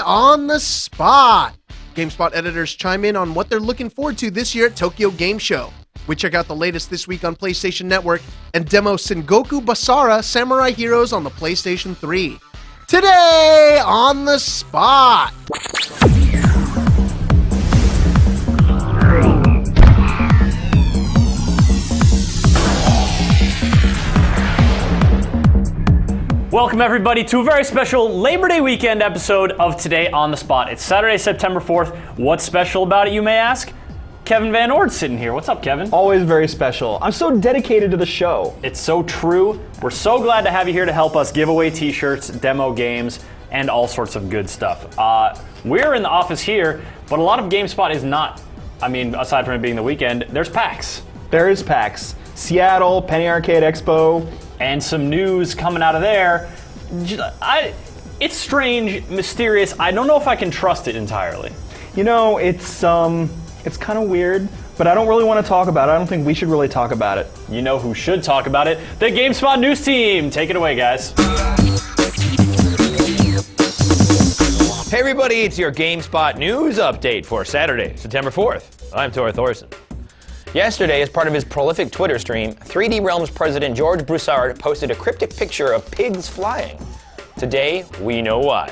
on the spot. GameSpot editors chime in on what they're looking forward to this year at Tokyo Game Show. We check out the latest this week on PlayStation Network and demo Sengoku Basara Samurai Heroes on the PlayStation 3. Today on the spot. Welcome everybody to a very special Labor Day weekend episode of Today on the Spot. It's Saturday, September 4th. What's special about it, you may ask? Kevin Van Ord's sitting here. What's up, Kevin? Always very special. I'm so dedicated to the show. It's so true. We're so glad to have you here to help us give away t-shirts, demo games, and all sorts of good stuff. We're in the office here, but a lot of GameSpot is not. I mean, aside from it being the weekend, there's PAX. There is PAX. Seattle, Penny Arcade Expo. And some news coming out of there. It's strange, mysterious. I don't know if I can trust it entirely. You know, it's kind of weird, but I don't really want to talk about it. I don't think we should really talk about it. You know who should talk about it? The GameSpot news team. Take it away, guys. Hey everybody, it's your GameSpot news update for Saturday, September 4th. I'm Tor Thorson. Yesterday, as part of his prolific Twitter stream, 3D Realms president George Broussard posted a cryptic picture of pigs flying. Today, we know why.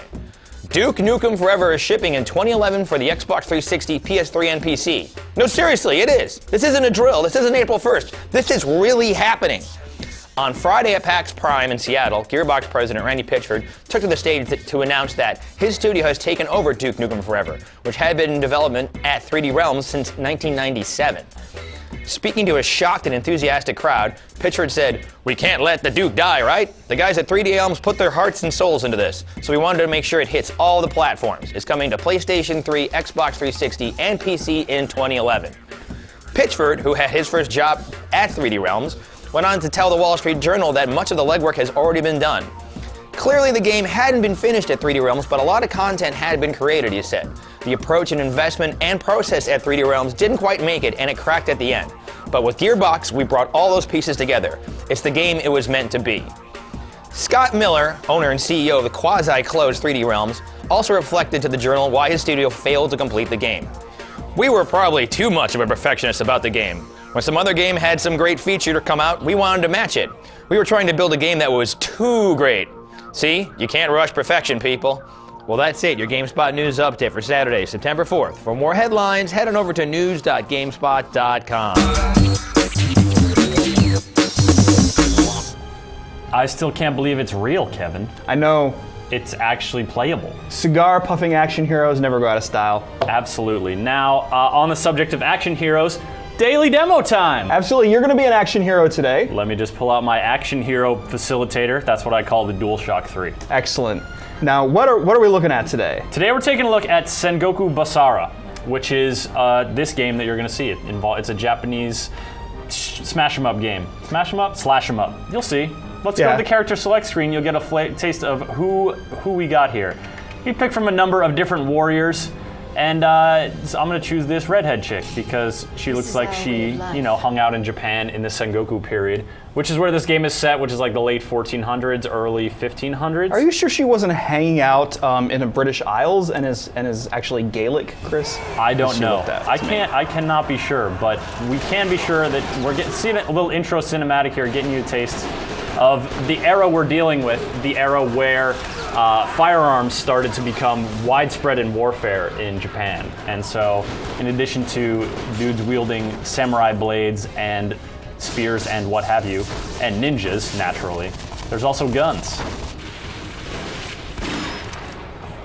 Duke Nukem Forever is shipping in 2011 for the Xbox 360, PS3, and PC. No, seriously, it is. This isn't a drill. This isn't April 1st. This is really happening. On Friday at PAX Prime in Seattle, Gearbox president Randy Pitchford took to the stage to announce that his studio has taken over Duke Nukem Forever, which had been in development at 3D Realms since 1997. Speaking to a shocked and enthusiastic crowd, Pitchford said, "We can't let the Duke die, right? The guys at 3D Realms put their hearts and souls into this, so we wanted to make sure it hits all the platforms. It's coming to PlayStation 3, Xbox 360, and PC in 2011. Pitchford, who had his first job at 3D Realms, went on to tell the Wall Street Journal that much of the legwork has already been done. Clearly, the game hadn't been finished at 3D Realms, but a lot of content had been created, he said. The approach and investment and process at 3D Realms didn't quite make it, and it cracked at the end. But with Gearbox, we brought all those pieces together. It's the game it was meant to be." Scott Miller, owner and CEO of the quasi-closed 3D Realms, also reflected to the Journal why his studio failed to complete the game. "We were probably too much of a perfectionist about the game. When some other game had some great feature to come out, we wanted to match it. We were trying to build a game that was too great. See, you can't rush perfection, people." Well, that's it, your GameSpot news update for Saturday, September 4th. For more headlines, head on over to news.gamespot.com. I still can't believe it's real, Kevin. I know. It's actually playable. Cigar puffing action heroes never go out of style. Absolutely. Now, on the subject of action heroes, daily demo time. Absolutely, you're going to be an action hero today. Let me just pull out my action hero facilitator. That's what I call the DualShock 3. Excellent. Now, what are we looking at today? Today we're taking a look at Sengoku Basara, which is this game that you're going to see. It's a Japanese smash 'em up game. Smash 'em up, slash 'em up. You'll see. Let's go to the character select screen. You'll get a taste of who we got here. You pick from a number of different warriors. And I'm gonna choose this redhead chick because she looks like she, hung out in Japan in the Sengoku period, which is where this game is set, which is like the late 1400s, early 1500s. Are you sure she wasn't hanging out in the British Isles and is actually Gaelic, Chris? I don't know. I cannot be sure, but we can be sure that we're seeing a little intro cinematic here, getting you a taste of the era we're dealing with, the era where firearms started to become widespread in warfare in Japan. And so, in addition to dudes wielding samurai blades and spears and what have you, and ninjas, naturally, there's also guns.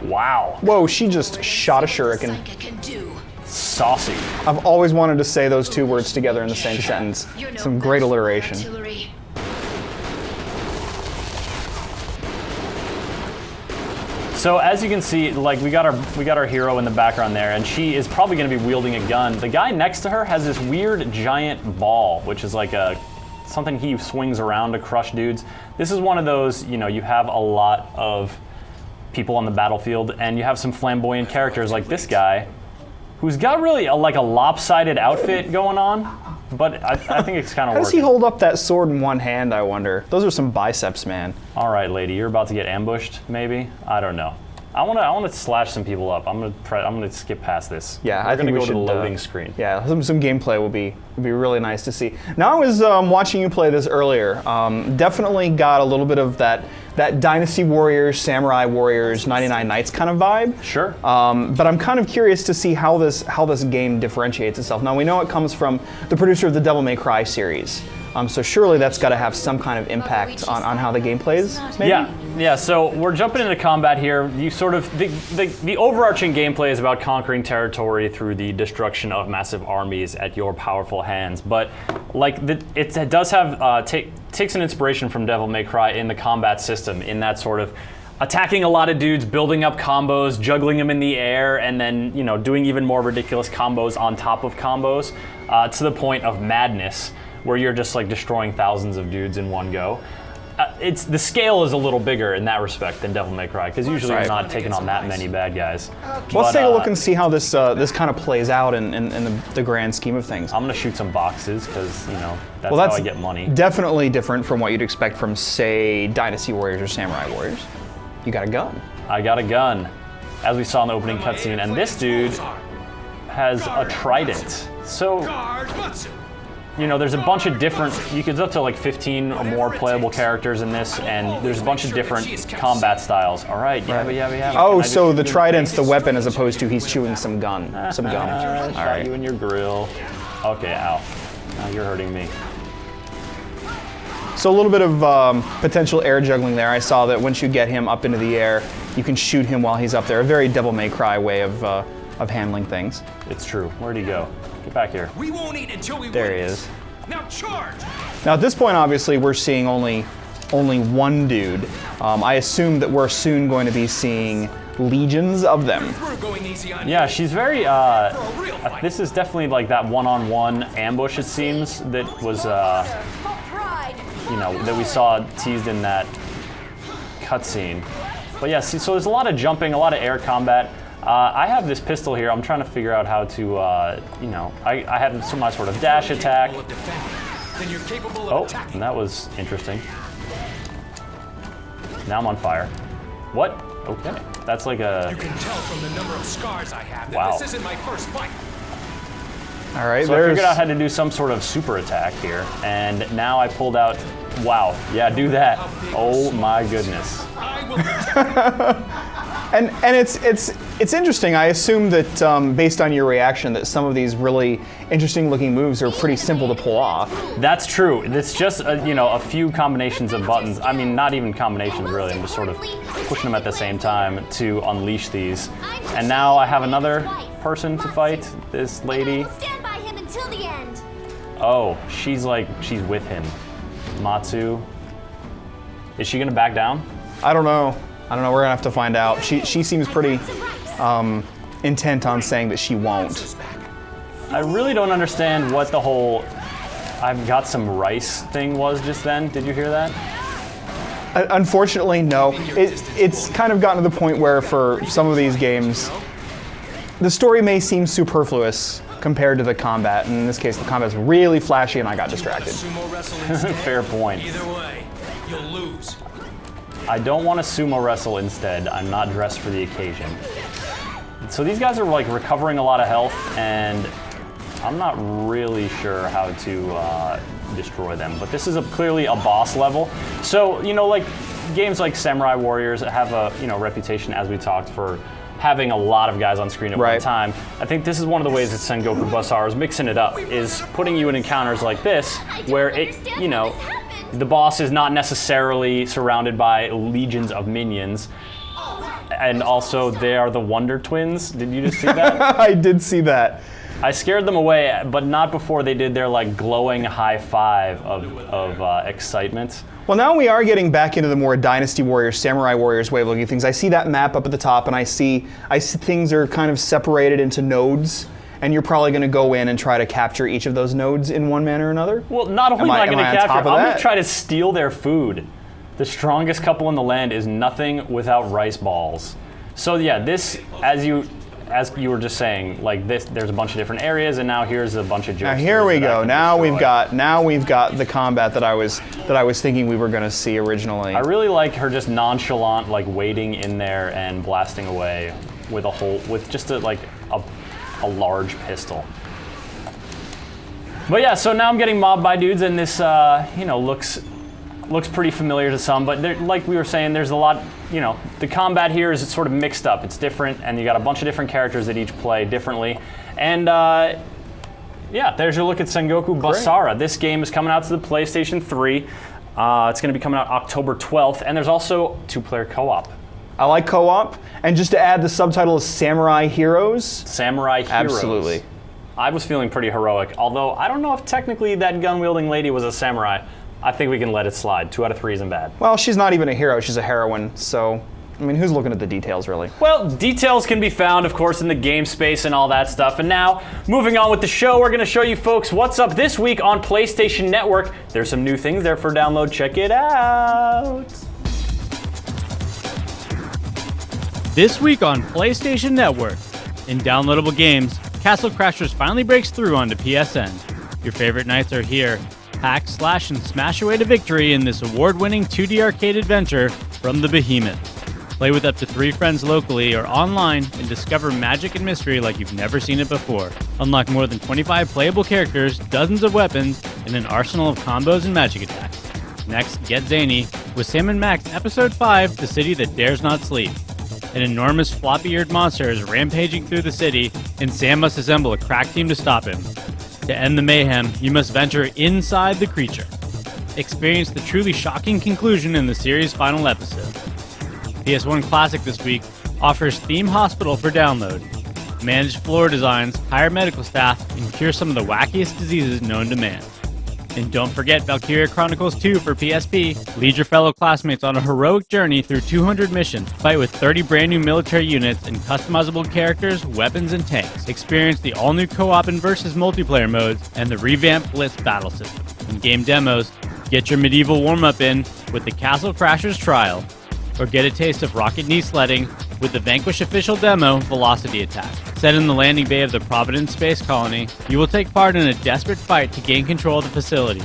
Wow. Whoa, she just shot a shuriken. Saucy. I've always wanted to say those two words together in the same sentence. Some great alliteration. So as you can see, like we got our hero in the background there, and she is probably going to be wielding a gun. The guy next to her has this weird giant ball, which is like something he swings around to crush dudes. This is one of those, you have a lot of people on the battlefield, and you have some flamboyant characters like this guy, who's got really a lopsided outfit going on. But I think it's kind of working. How does he hold up that sword in one hand, I wonder? Those are some biceps, man. All right, lady, you're about to get ambushed, maybe? I don't know. I want to slash some people up. I'm gonna skip past this. Yeah, We're I think gonna we go should, to the loading screen. Yeah, some gameplay would be really nice to see. Now, I was watching you play this earlier. Definitely got a little bit of that Dynasty Warriors, Samurai Warriors, 99 Nights kind of vibe. Sure. But I'm kind of curious to see how this game differentiates itself. Now, we know it comes from the producer of the Devil May Cry series. So surely that's got to have some kind of impact on how the game plays, maybe? Yeah. So we're jumping into combat here. You sort of the overarching gameplay is about conquering territory through the destruction of massive armies at your powerful hands. But like it does have takes an inspiration from Devil May Cry in the combat system, in that sort of attacking a lot of dudes, building up combos, juggling them in the air, and then doing even more ridiculous combos on top of combos to the point of madness, where you're just like destroying thousands of dudes in one go. The scale is a little bigger in that respect than Devil May Cry, because usually you're not taking on that many bad guys. Well, let's take a look and see how this kind of plays out in the grand scheme of things. I'm gonna shoot some boxes because that's how I get money. Definitely different from what you'd expect from, say, Dynasty Warriors or Samurai Warriors. You got a gun. I got a gun, as we saw in the opening cutscene, and this dude has a trident. So, there's a bunch of different, you could up to like 15 or more playable characters in this, and there's a bunch of different combat styles. All right, yeah. Oh, so the trident's the weapon as opposed to he's chewing some gum. All right. You in your grill. Okay, ow. Now you're hurting me. So a little bit of potential air juggling there. I saw that once you get him up into the air, you can shoot him while he's up there. A very Devil May Cry way of handling things. It's true. Where'd he go? Get back here. We won't eat until we There win he this. is. Now charge! Now at this point, obviously, we're seeing only one dude. I assume that we're soon going to be seeing legions of them. We're going easy on Yeah, you. she's very, this is definitely like that one-on-one ambush, it seems, that was, that we saw teased in that cutscene. But yeah, see, so there's a lot of jumping, a lot of air combat. I have this pistol here. I'm trying to figure out how to, I have some sort of dash attack. Then you're capable Oh, of attacking. and that was interesting. Now I'm on fire. What? Okay, that's like a. You can tell from the number of scars I have that Wow. this isn't my first fight. All right, So I figured out how to do some sort of super attack here, and now I pulled out. Wow, yeah, do that. Oh my goodness. I will And it's interesting. I assume that based on your reaction, that some of these really interesting looking moves are pretty simple to pull off. That's true. It's just a few combinations of buttons. I mean, not even combinations really. I'm just sort of pushing them at the same time to unleash these. And now I have another person to fight. This lady. Stand by him until the end. Oh, she's with him. Matsu. Is she gonna back down? I don't know. We're gonna have to find out. She seems pretty intent on saying that she won't. I really don't understand what the whole "I've got some rice" thing was just then. Did you hear that? Unfortunately, no. It's kind of gotten to the point where for some of these games, the story may seem superfluous compared to the combat. And in this case, the combat's really flashy, and I got distracted. sumo wrestle instead. Fair point. Either way, you'll lose. I don't want to sumo wrestle instead. I'm not dressed for the occasion. So these guys are like recovering a lot of health, and I'm not really sure how to destroy them. But this is clearly a boss level. So like games like Samurai Warriors have a reputation, as we talked, for having a lot of guys on screen at one time. I think this is one of the ways that Sengoku Basara is mixing it up, is putting you in encounters like this, where the boss is not necessarily surrounded by legions of minions. And also, they are the Wonder Twins. Did you just see that? I did see that. I scared them away, but not before they did their like glowing high five of excitement. Well, now we are getting back into the more Dynasty Warriors, Samurai Warriors way of looking at things. I see that map up at the top, and I see things are kind of separated into nodes, and you're probably going to go in and try to capture each of those nodes in one manner or another. Well, not only am I going to capture, I'm going going to try to steal their food. The strongest couple in the land is nothing without rice balls. So yeah, this, as you as you were just saying, like this, there's a bunch of different areas, and now here's a bunch of jokes. Now here we go. Now we've got the combat that I was thinking we were going to see originally. I really like her just nonchalant, like waiting in there and blasting away with just a large pistol. But yeah, so now I'm getting mobbed by dudes, and this looks pretty familiar to some, but like we were saying, there's a lot, the combat here is sort of mixed up. It's different, and you got a bunch of different characters that each play differently. And yeah, there's your look at Sengoku Basara. This game is coming out to the PlayStation 3. It's going to be coming out October 12th, and there's also 2-player co-op. I like co-op, and just to add, the subtitle is Samurai Heroes. Samurai Heroes. Absolutely. I was feeling pretty heroic, although I don't know if technically that gun-wielding lady was a samurai. I think we can let it slide. 2 out of 3 isn't bad. Well, she's not even a hero, she's a heroine, so, I mean, who's looking at the details, really? Well, details can be found, of course, in the game space and all that stuff. And now, moving on with the show, we're going to show you folks what's up this week on PlayStation Network. There's some new things there for download. Check it out. This week on PlayStation Network, in downloadable games, Castle Crashers finally breaks through onto PSN. Your favorite knights are here. Hack, slash, and smash away to victory in this award-winning 2D arcade adventure from the Behemoth. Play with up to 3 friends locally or online and discover magic and mystery like you've never seen it before. Unlock more than 25 playable characters, dozens of weapons, and an arsenal of combos and magic attacks. Next, get zany with Sam & Max Episode 5, The City That Dares Not Sleep. An enormous floppy-eared monster is rampaging through the city, and Sam must assemble a crack team to stop him. To end the mayhem, you must venture inside the creature. Experience the truly shocking conclusion in the series' final episode. PS1 Classic this week offers Theme Hospital for download. Manage floor designs, hire medical staff, and cure some of the wackiest diseases known to man. And don't forget Valkyria Chronicles 2 for PSP. Lead your fellow classmates on a heroic journey through 200 missions. Fight with 30 brand new military units and customizable characters, weapons, and tanks. Experience the all-new co-op and versus multiplayer modes and the revamped Blitz battle system. In-game demos, get your medieval warm-up in with the Castle Crashers Trial, or get a taste of rocket knee sledding with the Vanquish official demo, Velocity Attack. Set in the landing bay of the Providence Space Colony, you will take part in a desperate fight to gain control of the facility.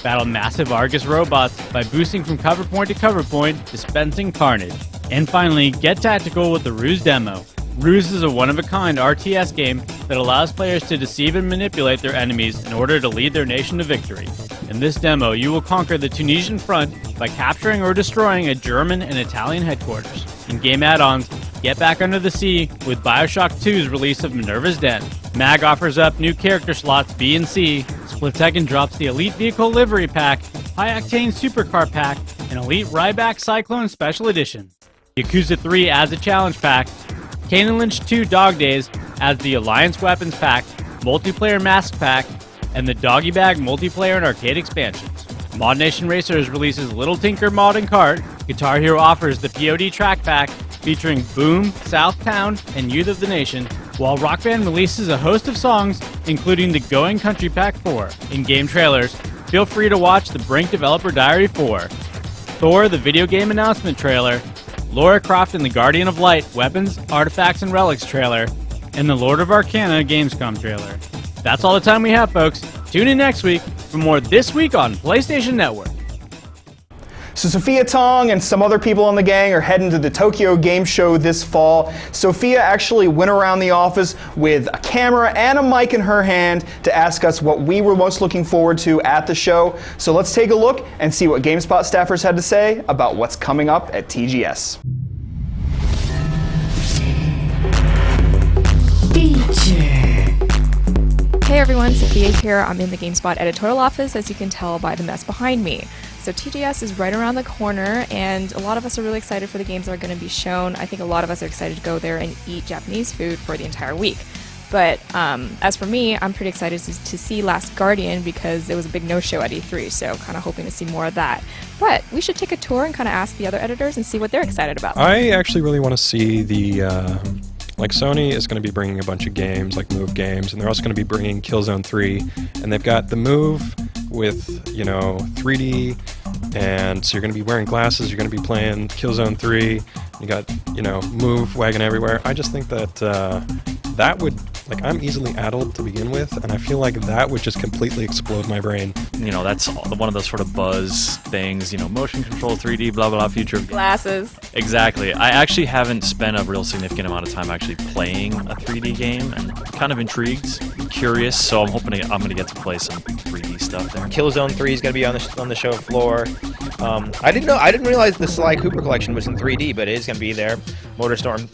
Battle massive Argus robots by boosting from cover point to cover point, dispensing carnage. And finally, get tactical with the Ruse demo. Ruse is a one-of-a-kind RTS game that allows players to deceive and manipulate their enemies in order to lead their nation to victory. In this demo, you will conquer the Tunisian front by capturing or destroying a German and Italian headquarters. In-game add-ons, get back under the sea with Bioshock 2's release of Minerva's Den. MAG offers up new character slots B and C, Split Second drops the Elite Vehicle Livery Pack, High Octane Supercar Pack, and Elite Ryback Cyclone Special Edition. Yakuza 3 adds a challenge pack, Kane and Lynch 2 Dog Days adds the Alliance Weapons Pack, Multiplayer Mask Pack, and the Doggy Bag Multiplayer and Arcade expansions. Mod Nation Racers releases Little Tinker Mod and Kart. Guitar Hero offers the POD Track Pack featuring Boom, Southtown, and Youth of the Nation, while Rock Band releases a host of songs, including the Going Country Pack 4. In-game trailers, feel free to watch the Brink Developer Diary 4, Thor the video game announcement trailer, Lara Croft and the Guardian of Light Weapons, Artifacts, and Relics trailer, and the Lord of Arcana Gamescom trailer. That's all the time we have, folks. Tune in next week for more This Week on PlayStation Network. So Sophia Tong and some other people on the gang are heading to the Tokyo Game Show this fall. Sophia actually went around the office with a camera and a mic in her hand to ask us what we were most looking forward to at the show. So let's take a look and see what GameSpot staffers had to say about what's coming up at TGS. Hey everyone, Sophia here. I'm in the GameSpot editorial office, as you can tell by the mess behind me. So TGS is right around the corner, and a lot of us are really excited for the games that are going to be shown. I think a lot of us are excited to go there and eat Japanese food for the entire week. But as for me, I'm pretty excited to see Last Guardian because it was a big no-show at E3, so kind of hoping to see more of that. But we should take a tour and kind of ask the other editors and see what they're excited about. I actually really want to see the... Like Sony is going to be bringing a bunch of games, like Move games, and they're also going to be bringing Killzone 3, and they've got the Move with, 3D And so you're going to be wearing glasses, you're going to be playing Killzone 3, you got, move wagon everywhere. I just think that that would, I'm easily addled to begin with, and I feel like that would just completely explode my brain. That's one of those sort of buzz things, motion control, 3D, blah, blah, blah, future of Glasses. Exactly. I actually haven't spent a real significant amount of time actually playing a 3D game, and kind of intrigued, curious, so I'm hoping I'm going to get to play some 3D stuff there. Killzone 3 is going to be on the show floor. I didn't realize the Sly Cooper collection was in 3D, but it is going to be there. Motorstorm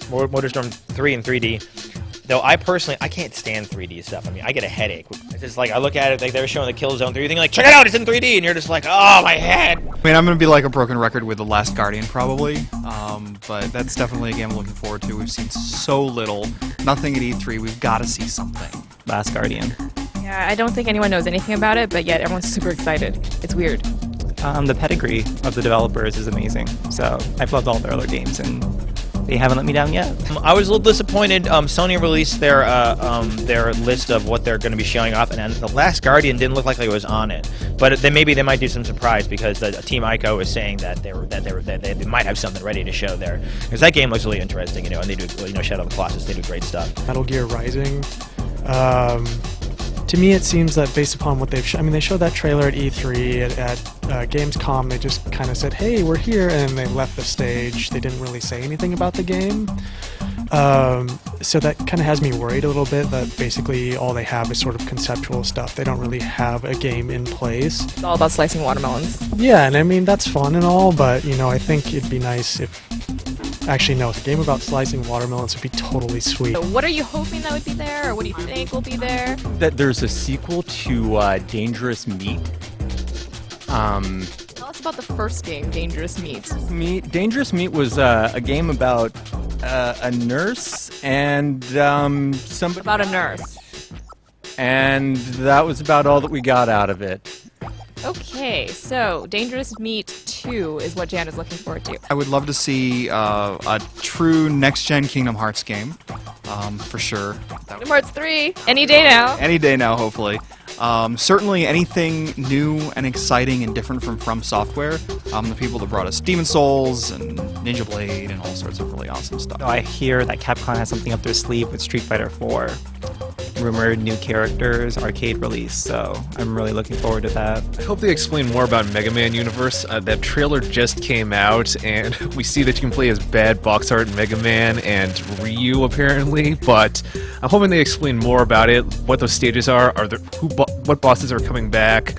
3 in 3D. Though I can't stand 3D stuff. I get a headache. It's just I look at it, they were showing the Killzone 3 thing, check it out, it's in 3D, and you're just oh, my head. I'm going to be like a broken record with The Last Guardian, probably. But that's definitely a game I'm looking forward to. We've seen so little. Nothing at E3. We've got to see something. Last Guardian. Yeah, I don't think anyone knows anything about it, but yet everyone's super excited. It's weird. The pedigree of the developers is amazing. So I've loved all their other games, and they haven't let me down yet. I was a little disappointed. Sony released their list of what they're going to be showing off, and The Last Guardian didn't look like it was on it. But then maybe they might do some surprise, because the Team Ico is saying that they might have something ready to show there. Because that game looks really interesting, and they do, Shadow of the Colossus, they do great stuff. Metal Gear Rising. To me, it seems that based upon what they've shown, they showed that trailer at E3, at Gamescom, they just kind of said, hey, we're here, and they left the stage. They didn't really say anything about the game. So that kind of has me worried a little bit that basically all they have is sort of conceptual stuff. They don't really have a game in place. It's all about slicing watermelons. Yeah, and that's fun and all, but, I think it'd be nice if... Actually, no, a game about slicing watermelons would be totally sweet. So what are you hoping that would be there, or what do you think will be there? That there's a sequel to Dangerous Meat. Tell us about the first game, Dangerous Meat. Dangerous Meat was a game about a nurse and somebody... About a nurse. And that was about all that we got out of it. Okay, so Dangerous Meat 2 is what Jan is looking forward to. I would love to see a true next-gen Kingdom Hearts game, for sure. Kingdom Hearts 3, any day now. Any day now, hopefully. Certainly anything new and exciting and different from Software. The people that brought us Demon's Souls and Ninja Blade and all sorts of really awesome stuff. I hear that Capcom has something up their sleeve with Street Fighter 4. Rumored new characters, arcade release, so I'm really looking forward to that. I hope they explain more about Mega Man Universe. That trailer just came out, and we see that you can play as bad box art Mega Man and Ryu, apparently, but I'm hoping they explain more about it, what those stages are what bosses are coming back,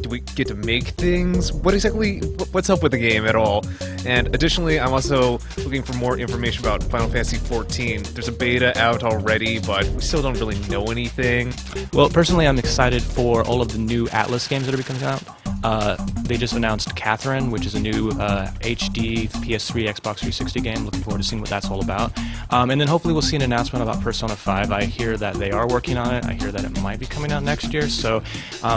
do we get to make things, what's up with the game at all? And additionally, I'm also looking for more information about Final Fantasy XIV. There's a beta out already, but we still don't really know anything. Well, personally, I'm excited for all of the new Atlas games that are coming out. They just announced Catherine, which is a new HD PS3, Xbox 360 game. Looking forward to seeing what that's all about. And then hopefully we'll see an announcement about Persona 5. I hear that they are working on it. I hear that it might be coming out next year. So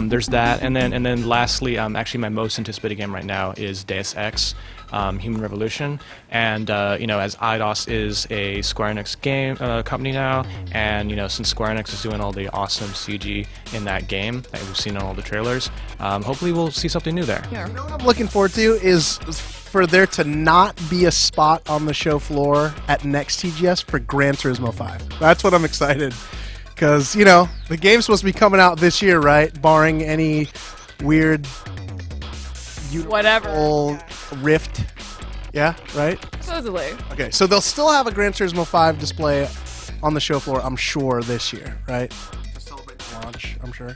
there's that. And then lastly, actually my most anticipated game right now is Deus Ex. Human Revolution, and as Eidos is a Square Enix game company now, and since Square Enix is doing all the awesome CG in that game that we've seen in all the trailers, hopefully we'll see something new there. Yeah. What I'm looking forward to is for there to not be a spot on the show floor at next TGS for Gran Turismo 5. That's what I'm excited, because the game's supposed to be coming out this year, right? Barring any weird whatever rift. Yeah, right? Supposedly. Okay, so they'll still have a Gran Turismo 5 display on the show floor, I'm sure, this year, right? To celebrate the launch, I'm sure.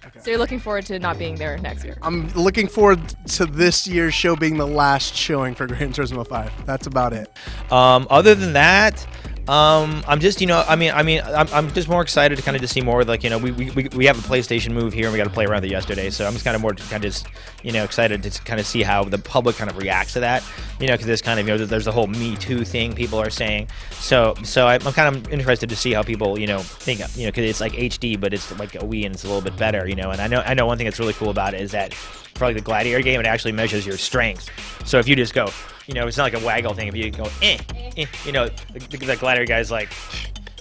Okay. So you're looking forward to not being there next year? I'm looking forward to this year's show being the last showing for Gran Turismo 5. That's about it. Other than that, I'm just, I'm just more excited to kind of just see more. We have a PlayStation Move here, and we got to play around with it yesterday. So I'm just kind of more kind of just, excited to kind of see how the public kind of reacts to that. Because there's kind of, there's the whole Me Too thing people are saying. So I'm kind of interested to see how people, think, because it's like HD, but it's like a Wii and it's a little bit better, And I know one thing that's really cool about it is that for the Gladiator game, it actually measures your strength. So if you just go, it's not like a waggle thing. If you go, the Gladiator guy's like,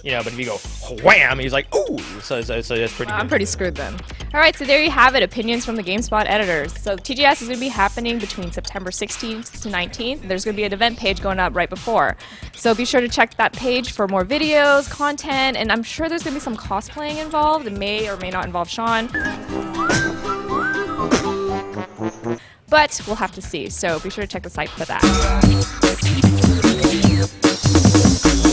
But if you go wham, he's like, ooh. So that's pretty good. I'm pretty screwed then. All right, so there you have it, opinions from the GameSpot editors. So TGS is going to be happening between September 16th to 19th. There's going to be an event page going up right before. So be sure to check that page for more videos, content, and I'm sure there's going to be some cosplaying involved. It may or may not involve Sean. But we'll have to see, so be sure to check the site for that.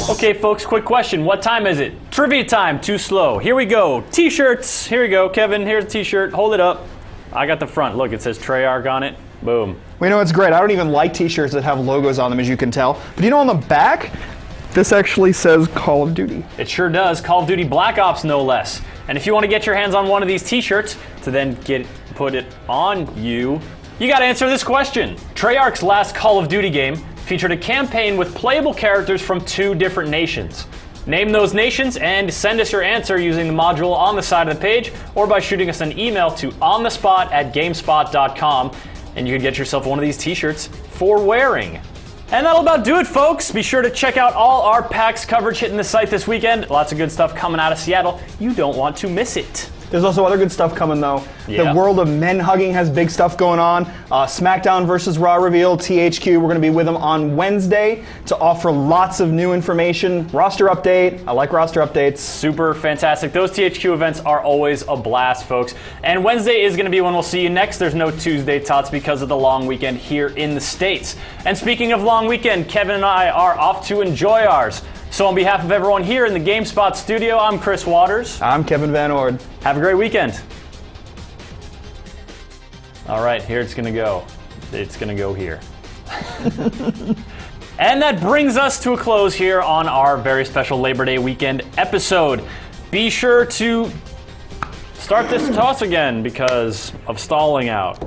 Okay, folks, quick question. What time is it? Trivia time, too slow. Here we go. T-shirts. Here we go. Kevin, here's a T-shirt. Hold it up. I got the front. Look, it says Treyarch on it. Boom. We know it's great. I don't even like T-shirts that have logos on them, as you can tell. But on the back, this actually says Call of Duty. It sure does. Call of Duty Black Ops, no less. And if you want to get your hands on one of these T-shirts to then put it on you got to answer this question. Treyarch's last Call of Duty game featured a campaign with playable characters from 2 different nations. Name those nations and send us your answer using the module on the side of the page or by shooting us an email to onthespot@gamespot.com, and you can get yourself one of these T-shirts for wearing. And that'll about do it, folks. Be sure to check out all our PAX coverage hitting the site this weekend. Lots of good stuff coming out of Seattle. You don't want to miss it. There's also other good stuff coming, though. Yeah. The world of men hugging has big stuff going on. SmackDown versus Raw reveal, THQ. We're going to be with them on Wednesday to offer lots of new information. Roster update. I like roster updates. Super fantastic. Those THQ events are always a blast, folks. And Wednesday is going to be when we'll see you next. There's no Tuesday tots because of the long weekend here in the States. And speaking of long weekend, Kevin and I are off to enjoy ours. So on behalf of everyone here in the GameSpot studio, I'm Chris Waters. I'm Kevin Van Ord. Have a great weekend. All right, here it's gonna go. It's gonna go here. And that brings us to a close here on our very special Labor Day weekend episode. Be sure to start this toss again because of stalling out.